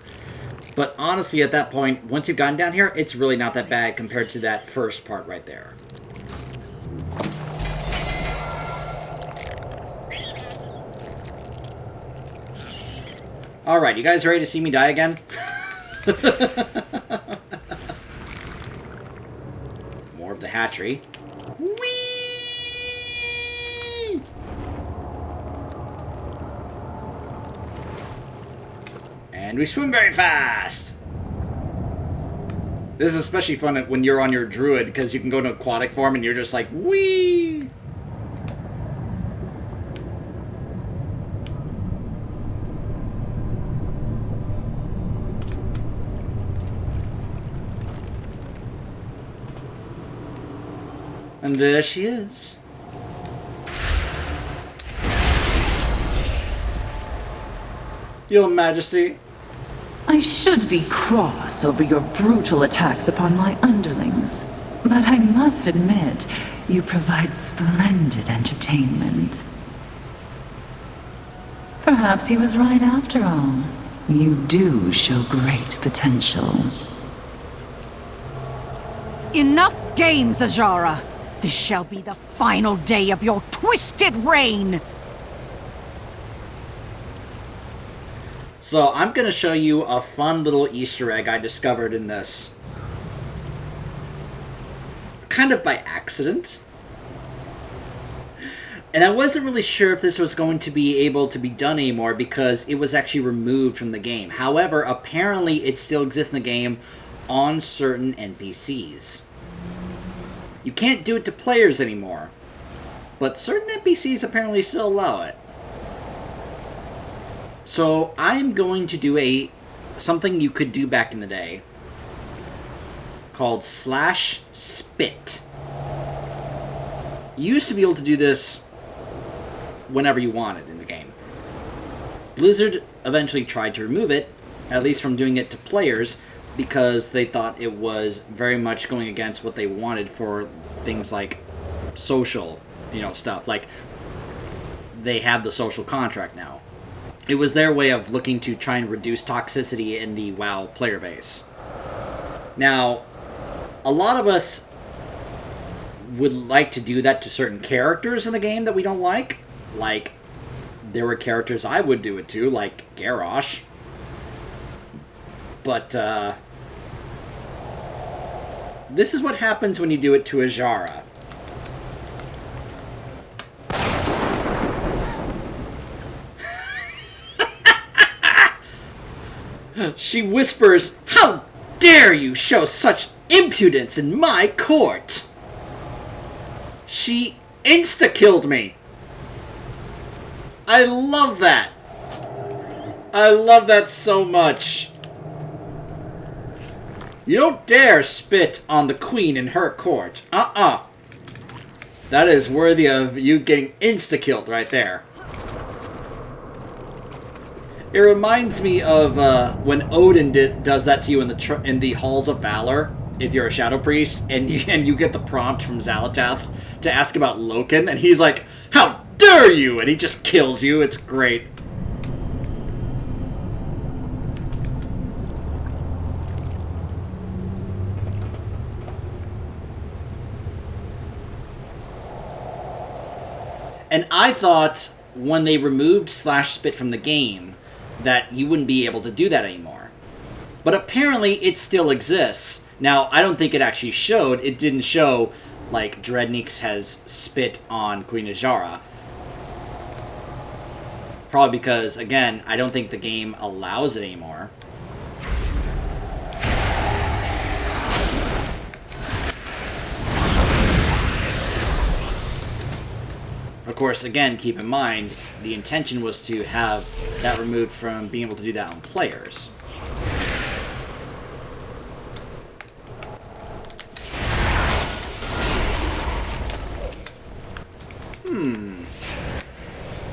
But honestly, at that point, once you've gotten down here, it's really not that bad compared to that first part right there. Alright, you guys ready to see me die again? More of the hatchery. Whee! And we swim very fast! This is especially fun when you're on your druid, because you can go into aquatic form and you're just like, whee! And there she is. Your Majesty. I should be cross over your brutal attacks upon my underlings, but I must admit, you provide splendid entertainment. Perhaps he was right after all. You do show great potential. Enough games, Azshara! This shall be the final day of your twisted reign! So I'm going to show you a fun little Easter egg I discovered in this. Kind of by accident. And I wasn't really sure if this was going to be able to be done anymore because it was actually removed from the game. However, apparently it still exists in the game on certain NPCs. You can't do it to players anymore, but certain NPCs apparently still allow it. So I'm going to do something you could do back in the day called /spit. You used to be able to do this whenever you wanted in the game. Blizzard eventually tried to remove it, at least from doing it to players, because they thought it was very much going against what they wanted for things like social, stuff. Like, they have the social contract now. It was their way of looking to try and reduce toxicity in the WoW player base. Now, a lot of us would like to do that to certain characters in the game that we don't like. Like, there were characters I would do it to, like Garrosh. But, this is what happens when you do it to Azshara. She whispers, "How dare you show such impudence in my court?" She insta-killed me. I love that. I love that so much. You don't dare spit on the queen in her court. That is worthy of you getting insta-killed right there. It reminds me of when Odin does that to you in the Halls of Valor, if you're a Shadow Priest, and you get the prompt from Xalatath to ask about Loken, and he's like, "How dare you!" and he just kills you. It's great. And I thought when they removed /spit from the game that you wouldn't be able to do that anymore. But apparently it still exists. Now, I don't think it actually showed. It didn't show, like, Dreadnoughts has spit on Queen Azshara. Probably because, again, I don't think the game allows it anymore. Of course, again, keep in mind, the intention was to have that removed from being able to do that on players.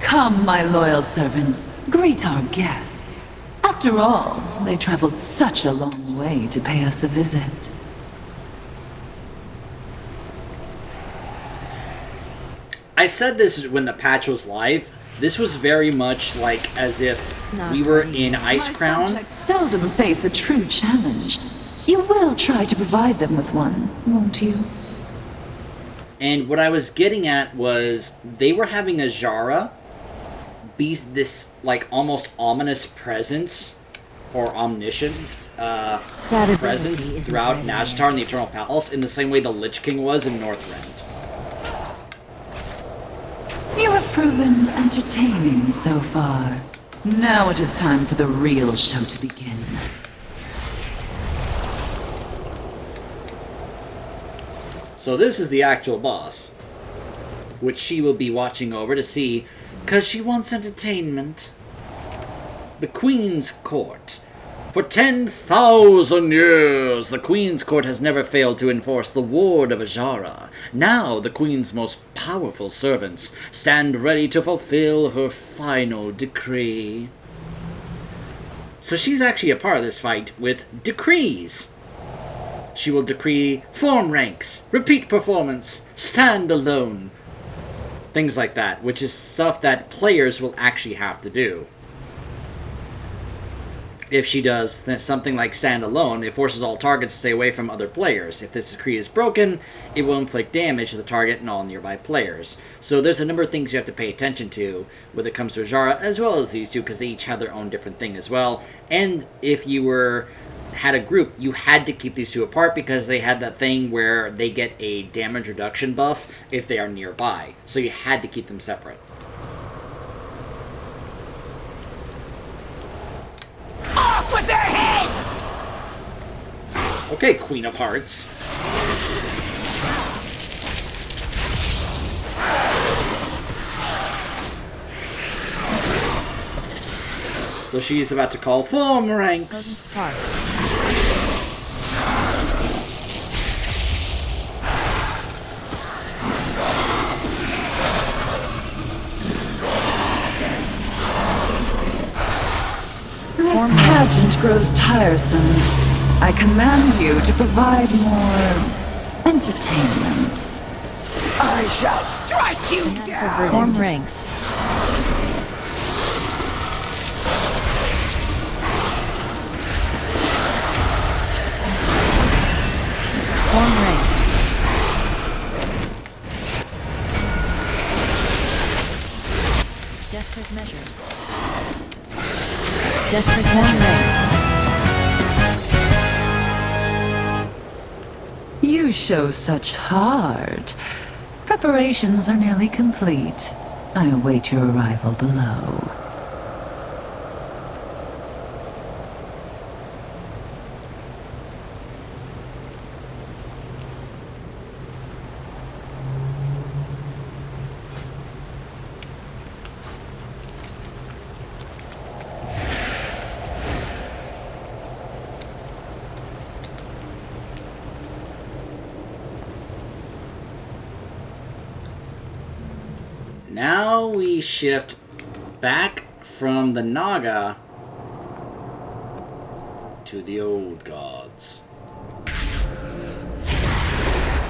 Come, my loyal servants, greet our guests. After all, they traveled such a long way to pay us a visit. I said this when the patch was live. This was very much like as if we were in Ice Crown. My subjects seldom face a true challenge. You will try to provide them with one, won't you? And what I was getting at was they were having Azshara be this, like, almost ominous presence, or omniscient presence throughout Nazjatar and the Eternal Palace in the same way the Lich King was in Northrend. You have proven entertaining so far. Now it is time for the real show to begin. So this is the actual boss, which she will be watching over to see, because she wants entertainment. The Queen's Court. For 10,000 years, the Queen's Court has never failed to enforce the ward of Azshara. Now, the Queen's most powerful servants stand ready to fulfill her final decree. So she's actually a part of this fight with decrees. She will decree form ranks, repeat performance, stand alone. Things like that, which is stuff that players will actually have to do. If she does something like stand alone, it forces all targets to stay away from other players. If this decree is broken, it will inflict damage to the target and all nearby players. So there's a number of things you have to pay attention to when it comes to Azshara, as well as these two, because they each have their own different thing as well. And if you had a group, you had to keep these two apart because they had that thing where they get a damage reduction buff if they are nearby. So you had to keep them separate. Off with their heads! Okay, Queen of Hearts. So she's about to call form ranks. This pageant grows tiresome. I command you to provide more entertainment. I shall strike you down! Form ranks. Form ranks. Desperate measures. Desperate measures. You show such heart. Preparations are nearly complete. I await your arrival below. Now we shift back from the Naga to the old gods.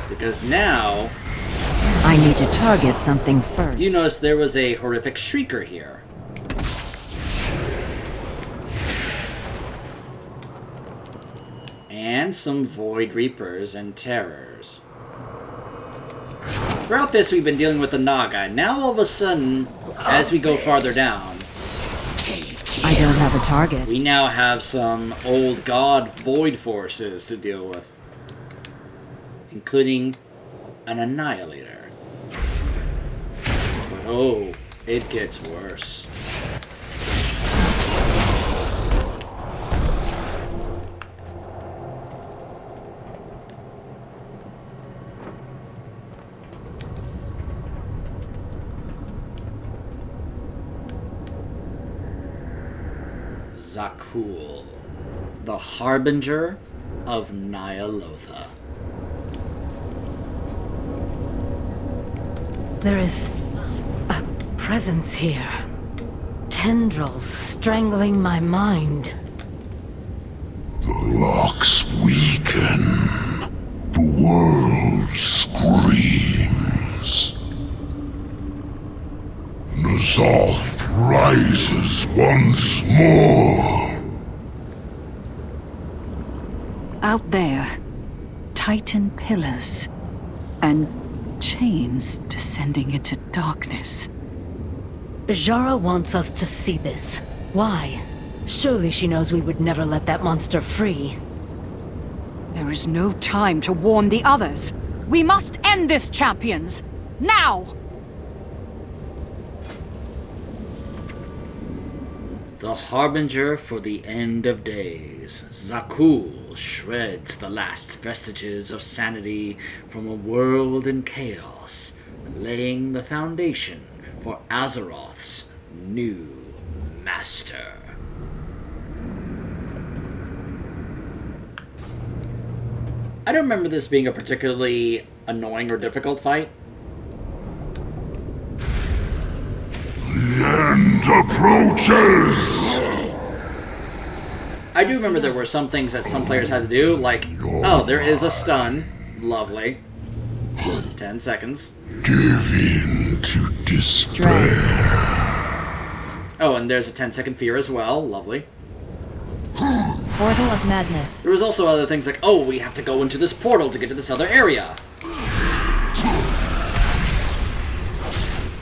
Because now I need to target something first. you notice there was a horrific shrieker here. And some Void Reapers and Terrors. Throughout this, we've been dealing with the Naga. Now, all of a sudden, as we go farther down, I don't have a target. we now have some old god Void forces to deal with. Including an Annihilator. But oh, it gets worse. Za'qul, the Harbinger of Nyalotha. There is a presence here. Tendrils strangling my mind. The locks weaken. The world screams. N'Zoth rises once more. Out there, Titan pillars and chains descending into darkness. Azshara wants us to see this. Why? Surely she knows we would never let that monster free. There is no time to warn the others. We must end this, champions! Now! The Harbinger for the end of days, Za'qul shreds the last vestiges of sanity from a world in chaos, laying the foundation for Azeroth's new master. I don't remember this being a particularly annoying or difficult fight. The end approaches! I do remember there were some things that some players had to do, like, oh, there is a stun. Lovely. 10 seconds. Give in to despair. Oh, and there's a 10-second fear as well. Lovely. Portal of Madness. There was also other things like, oh, we have to go into this portal to get to this other area.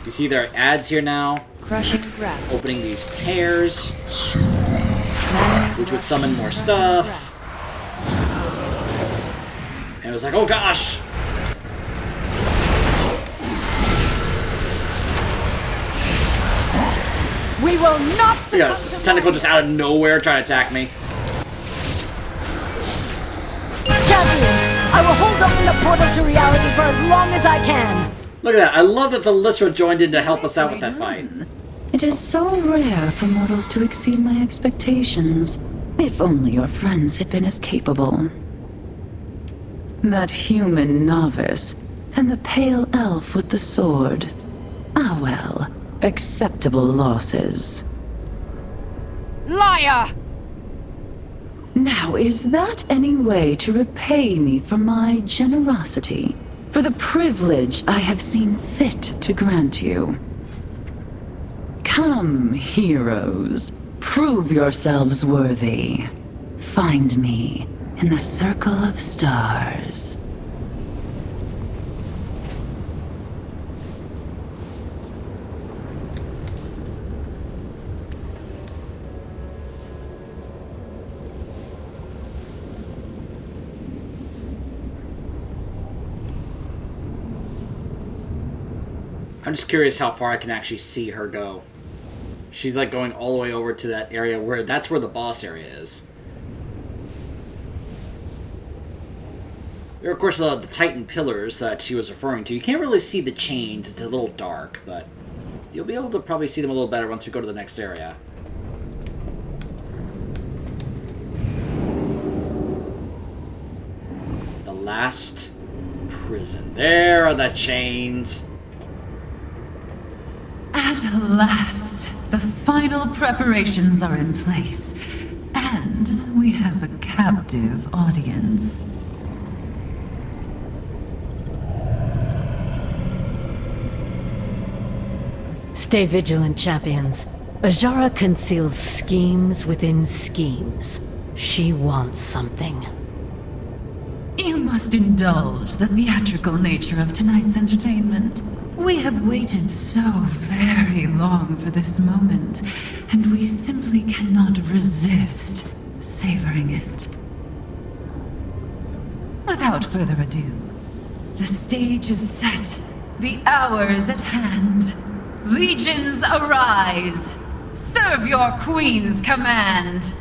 You see there are ads here now. Crushing Grasp. Opening these tears, Maddening which would summon more stuff. And it was like, oh gosh! We will not Yeah, tentacle just out of nowhere trying to attack me. Champions, I will hold open the portal to reality for as long as I can. Look at that. I love that the Lysra joined in to help us out with that fight. It is so rare for mortals to exceed my expectations. If only your friends had been as capable. That human novice, and the pale elf with the sword. Ah well, acceptable losses. Liar! Now, is that any way to repay me for my generosity? For the privilege I have seen fit to grant you? Come, heroes. Prove yourselves worthy. Find me in the circle of stars. I'm just curious how far I can actually see her go. She's like going all the way over to that area where that's where the boss area is. There are, of course, the Titan pillars that she was referring to. You can't really see the chains. It's a little dark, but you'll be able to probably see them a little better once we go to the next area. The last prison. There are the chains. At last, the final preparations are in place, and we have a captive audience. Stay vigilant, champions. Azshara conceals schemes within schemes. She wants something. You must indulge the theatrical nature of tonight's entertainment. We have waited so very long for this moment, and we simply cannot resist savoring it. Without further ado, the stage is set, the hour is at hand. Legions arise! Serve your queen's command!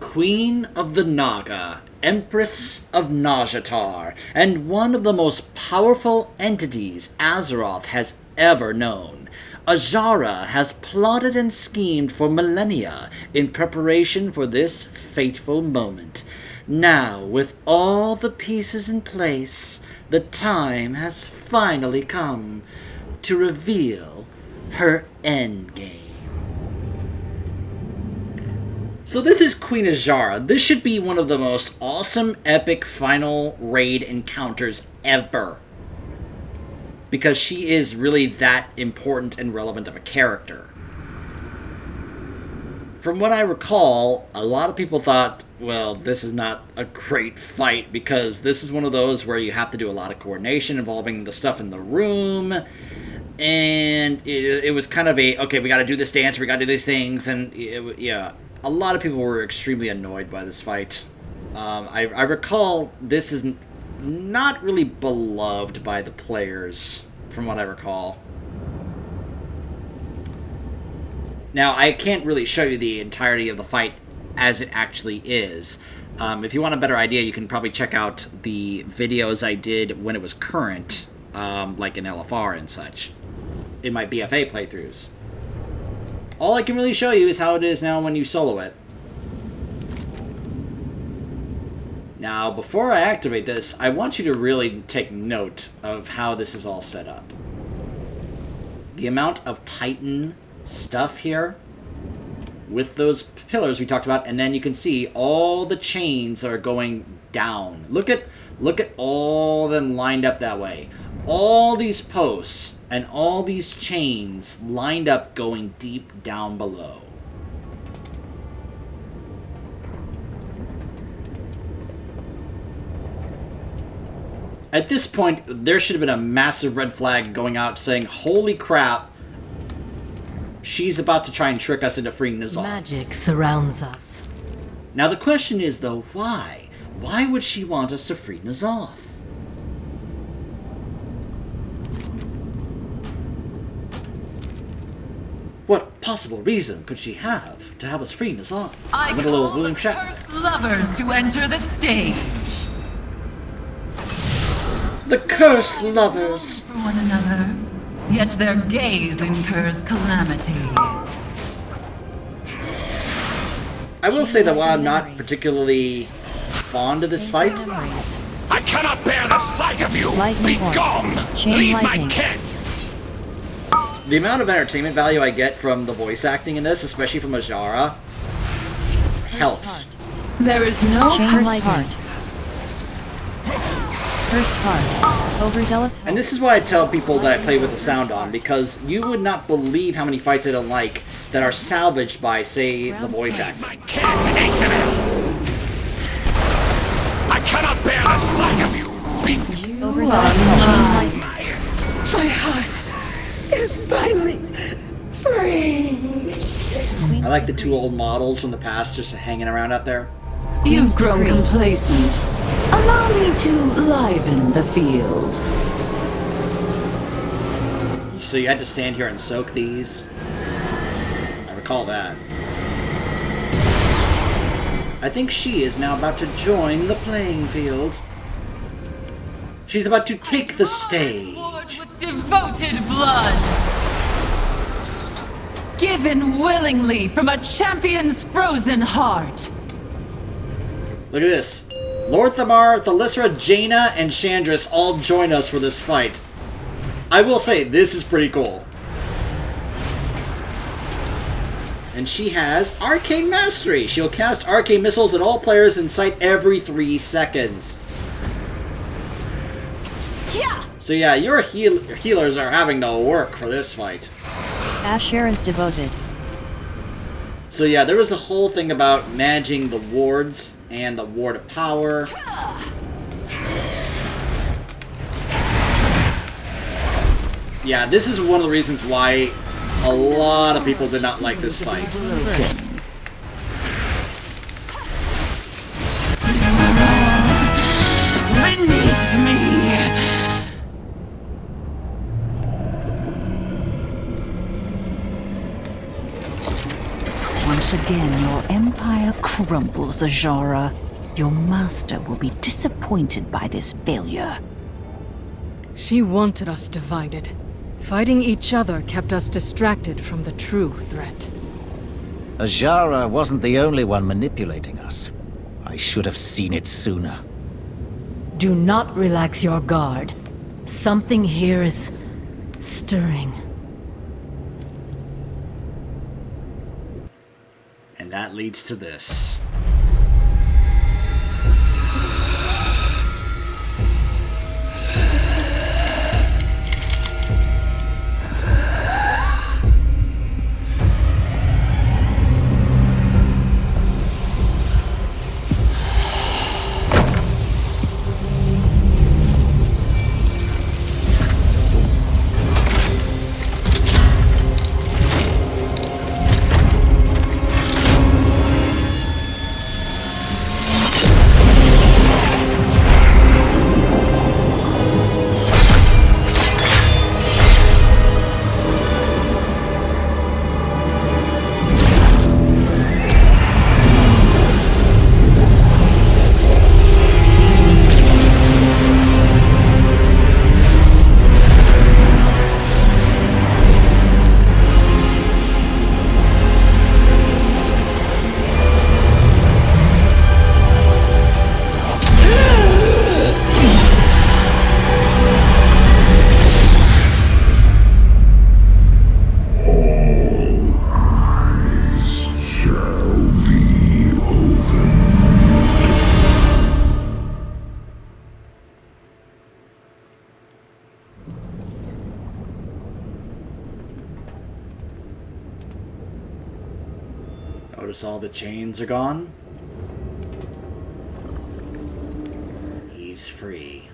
Queen of the Naga, Empress of Nazjatar, and one of the most powerful entities Azeroth has ever known. Azshara has plotted and schemed for millennia in preparation for this fateful moment. Now, with all the pieces in place, the time has finally come to reveal her endgame. So this is Queen Azshara. This should be one of the most awesome, epic final raid encounters ever. Because she is really that important and relevant of a character. From what I recall, a lot of people thought, well, this is not a great fight because this is one of those where you have to do a lot of coordination involving the stuff in the room. And it was kind of a, okay, we got to do this dance, we got to do these things, and yeah. A lot of people were extremely annoyed by this fight. I recall this is not really beloved by the players, from what I recall. Now, I can't really show you the entirety of the fight as it actually is. If you want a better idea, you can probably check out the videos I did when it was current, like in LFR and such, in my BFA playthroughs. All I can really show you is how it is now when you solo it. Now, before I activate this, I want you to really take note of how this is all set up. The amount of Titan stuff here with those pillars we talked about, and then you can see all the chains are going down. Look at all of them lined up that way. All these posts and all these chains lined up going deep down below. At this point, there should have been a massive red flag going out saying, holy crap, she's about to try and trick us into freeing N'Zoth. Magic surrounds us. Now the question is, though, why? Why would she want us to free N'Zoth? What possible reason could she have to have us free N'Zoth? I With a little call William the Shatner. cursed lovers to enter the stage. The cursed lovers! For one another, yet their gaze incurs calamity. I will say that while I'm not particularly fond of this fight, I cannot bear the sight of you! Lightning Be horse. gone! Chain Leave lightning. my kin! the amount of entertainment value I get from the voice acting in this, especially from Azshara, helps. There is no Chain first light heart. First heart. Overzealous heart. And this is why I tell people that I play with the sound on, because you would not believe how many fights I don't like that are salvaged by, say, the voice acting. My kin ain't gonna... I cannot bear the sight of you! Be... Overzealous chain lightning. My heart is finally free. I like the two old models from the past just hanging around out there. You've grown complacent. Allow me to liven the field. So you had to stand here and soak these? I recall that. I think she is now about to join the playing field. She's about to take the stage. With devoted blood. Given willingly from a champion's frozen heart. Look at this. Lorthamar, Thalyssra, Jaina, and Chandris all join us for this fight. I will say, this is pretty cool. And she has Arcane Mastery. She'll cast Arcane Missiles at all players in sight every 3 seconds. Yeah. So yeah, your healers are having to work for this fight. Azshara's devoted. So yeah, there was a whole thing about managing the wards and the ward of power. Yeah, this is one of the reasons why a lot of people did not like this fight. Beneath me. Once again, your empire crumbles, Azshara. Your master will be disappointed by this failure. She wanted us divided. Fighting each other kept us distracted from the true threat. Azshara wasn't the only one manipulating us. I should have seen it sooner. Do not relax your guard. Something here is stirring. And that leads to this. Notice all the chains are gone? He's free.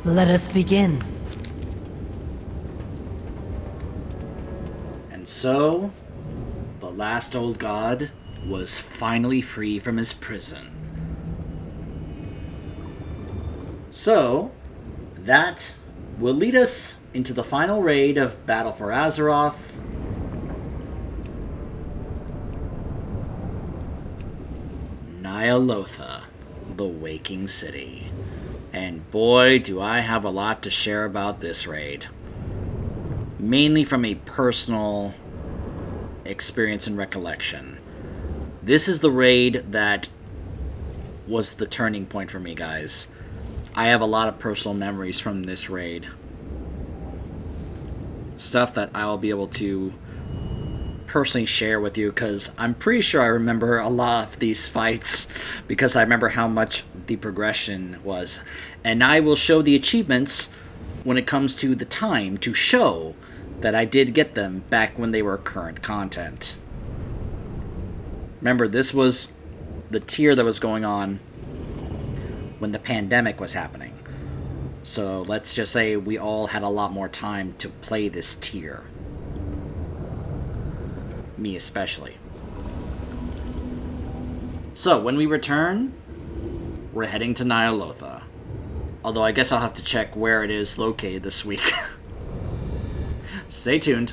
Let us begin. And so, the last old god was finally free from his prison. So, that will lead us into the final raid of Battle for Azeroth. Ny'alotha, the Waking City. And boy, do I have a lot to share about this raid. Mainly from a personal experience and recollection. This is the raid that was the turning point for me, guys. I have a lot of personal memories from this raid. Stuff that I'll be able to personally share with you, because I'm pretty sure I remember a lot of these fights, because I remember how much the progression was. And I will show the achievements when it comes to the time to show that I did get them back when they were current content. Remember, this was the tier that was going on when the pandemic was happening. So let's just say we all had a lot more time to play this tier. Me especially. So when we return, we're heading to Ny'alotha. Although I guess I'll have to check where it is located this week. Stay tuned.